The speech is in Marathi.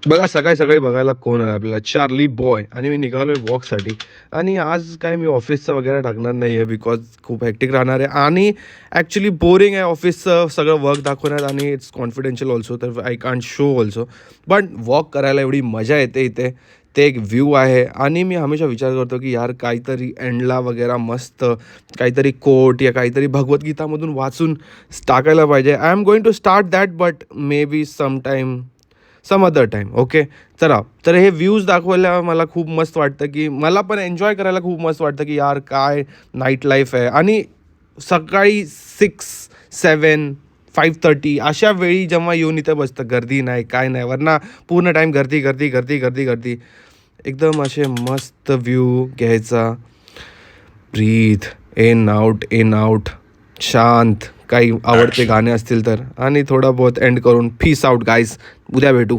बघा सकाळी सकाळी बघायला कोण आहे आपल्याला, चार्ली बॉय. आणि मी निघालोय वॉकसाठी. आणि आज काय मी ऑफिसचं वगैरे टाकणार नाही आहे, बिकॉज खूप हेक्टिक राहणार आहे आणि ॲक्च्युली बोरिंग आहे ऑफिसचं सगळं वर्क दाखवण्यात आणि इट्स कॉन्फिडेन्शियल ऑल्सो, तर I can't show also. But walk करायला एवढी मजा येते इथे. ते एक व्ह्यू आहे आणि मी हमेशा विचार करतो की यार काहीतरी एंडला वगैरे मस्त काहीतरी कोट या काहीतरी भगवद्गीतामधून वाचून टाकायला पाहिजे. I am going to start that, but maybe some other time. Okay, चला. तर हे व्ह्यूज दाखवायला मला खूप मस्त वाटतं, की मला पण एन्जॉय करायला खूप मस्त वाटतं, की यार काय नाईट लाईफ आहे. आणि सकाळी 6, 7, 5:30 अशा वेळी जेव्हा येऊन इथे बसतं, गर्दी नाही काय नाही, वरना पूर्ण टाईम गर्दी गर्दी गर्दी गर्दी गर्दी. एकदम असे मस्त व्ह्यू घ्यायचा, ब्रीथ इन आउट, शांत, काही आवडते गाणे असतील तर, आणि थोडा बहुत एंड करून पीस आउट गाईज. उद्या भेटू.